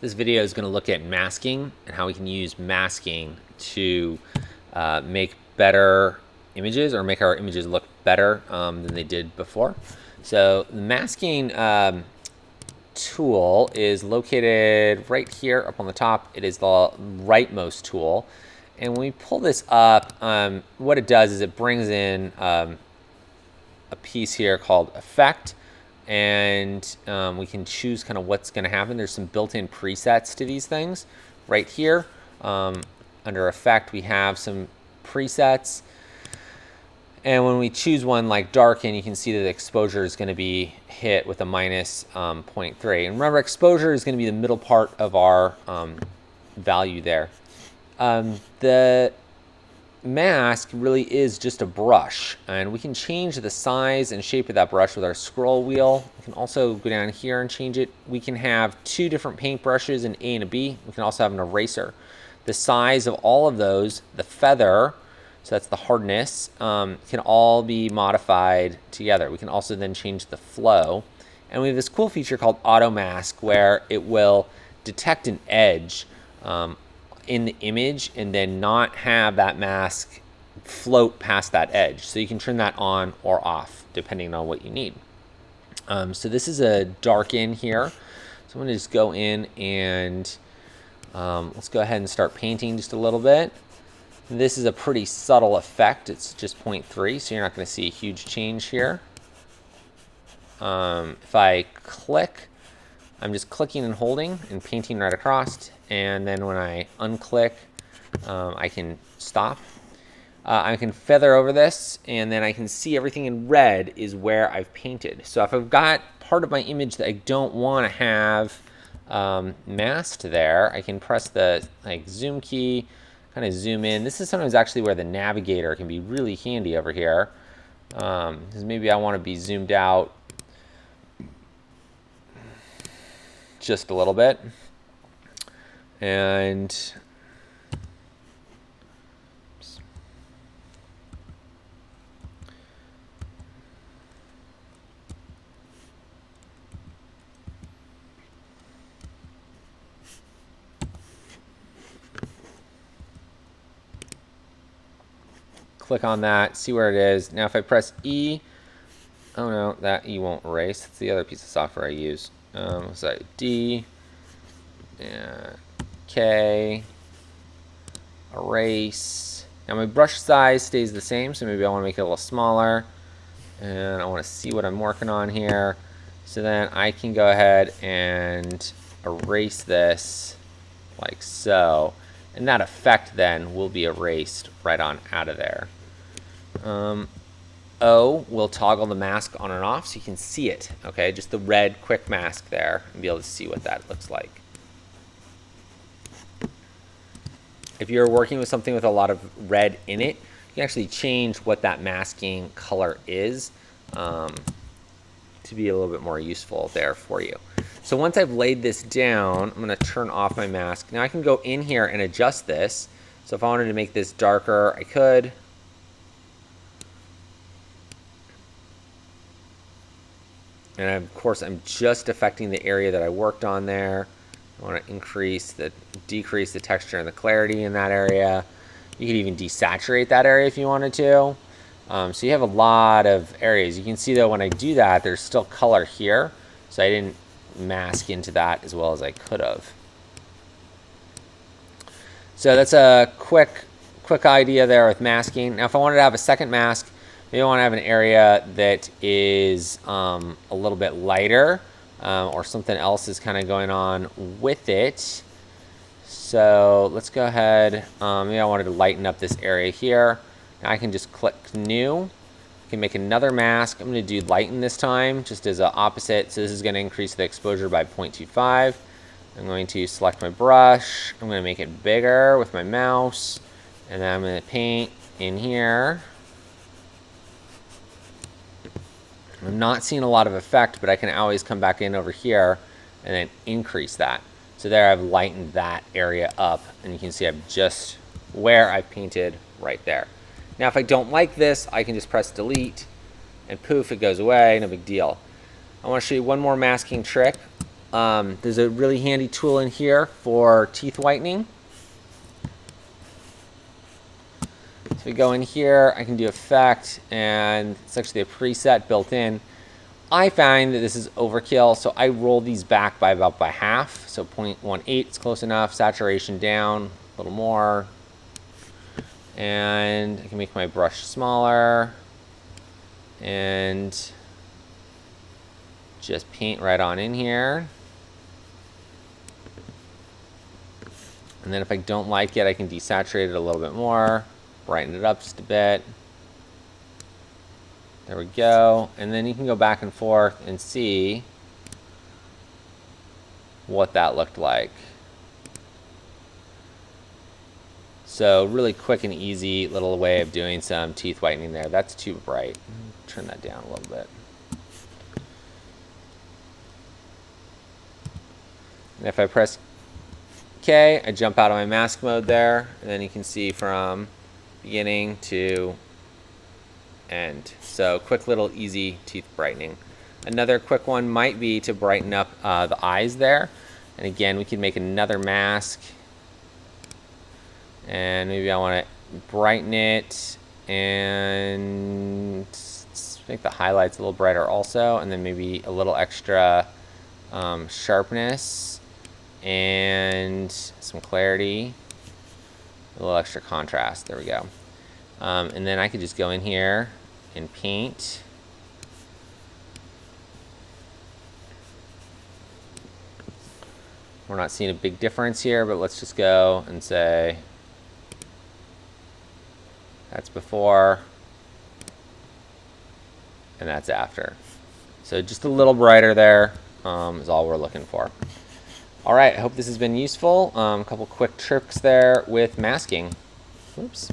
This video is going to look at masking and how we can use masking to make better images or make our images look better than they did before. So the masking tool is located right here up on the top. It is the rightmost tool. And when we pull this up, what it does is it brings in a piece here called effect. And we can choose kind of what's going to happen. There's some built-in presets to these things right here. Under effect, we have some presets. And when we choose one like darken, you can see that the exposure is going to be hit with a minus 0.3. And remember, exposure is going to be the middle part of our value there. The mask really is just a brush, and we can change the size and shape of that brush with our scroll wheel. We can also go down here and change it. We can have two different paint brushes, an A and a B. We can also have an eraser. The size of all of those, the feather, so that's the hardness, can all be modified together. We can also then change the flow. And we have this cool feature called auto mask where it will detect an edge in the image and then not have that mask float past that edge. So you can turn that on or off depending on what you need. So this is a darken here. So I'm going to just go in and let's go ahead and start painting just a little bit. This is a pretty subtle effect. It's just 0.3, so you're not going to see a huge change here. If I click, I'm just clicking and holding and painting right across. And then when I unclick, I can stop. I can feather over this, and then I can see everything in red is where I've painted. So if I've got part of my image that I don't want to have masked there, I can press the zoom key, kind of zoom in. This is sometimes actually where the navigator can be really handy over here. Because maybe I want to be zoomed out just a little bit. And click on that, see where it is. Now if I press E, oh no, that E won't erase. It's the other piece of software I use. So D, and K, erase. Now my brush size stays the same, so maybe I want to make it a little smaller. And I want to see what I'm working on here. So then I can go ahead and erase this like so. And that effect then will be erased right on out of there. O will toggle the mask on and off so you can see it. Okay, just the red quick mask there and be able to see what that looks like. If you're working with something with a lot of red in it, you can actually change what that masking color is to be a little bit more useful there for you. So once I've laid this down, I'm going to turn off my mask. Now I can go in here and adjust this. So if I wanted to make this darker, I could. And of course, I'm just affecting the area that I worked on there. I want to decrease the texture and the clarity in that area. You could even desaturate that area if you wanted to. So you have a lot of areas. You can see though when I do that, there's still color here. So I didn't mask into that as well as I could have. So that's a quick idea there with masking. Now if I wanted to have a second mask, maybe I want to have an area that is a little bit lighter or something else is kind of going on with it. So let's go ahead. Maybe I wanted to lighten up this area here. Now I can just click new. I can make another mask. I'm going to do lighten this time just as an opposite. So this is going to increase the exposure by 0.25. I'm going to select my brush. I'm going to make it bigger with my mouse. And then I'm going to paint in here. I'm not seeing a lot of effect, but I can always come back in over here and then increase that. So there I've lightened that area up, and you can see I'm just where I painted right there. Now if I don't like this, I can just press delete and poof, it goes away, no big deal. I want to show you one more masking trick. There's a really handy tool in here for teeth whitening. So we go in here, I can do effect, and it's actually a preset built in. I find that this is overkill, so I roll these back by about by half. So 0.18 is close enough. Saturation down a little more. And I can make my brush smaller. And just paint right on in here. And then if I don't like it, I can desaturate it a little bit more, brighten it up just a bit. There we go. And then you can go back and forth and see what that looked like. So really quick and easy little way of doing some teeth whitening there. That's too bright. Turn that down a little bit. And if I press K, I jump out of my mask mode there, and then you can see from beginning to end. So quick little easy teeth brightening. Another quick one might be to brighten up the eyes there. And again, we can make another mask. And maybe I want to brighten it and make the highlights a little brighter also. And then maybe a little extra sharpness and some clarity, a little extra contrast. There we go. And then I could just go in here and paint. We're not seeing a big difference here, but let's just go and say that's before and that's after. So just a little brighter there is all we're looking for. All right, I hope this has been useful. A couple quick tricks there with masking. Oops.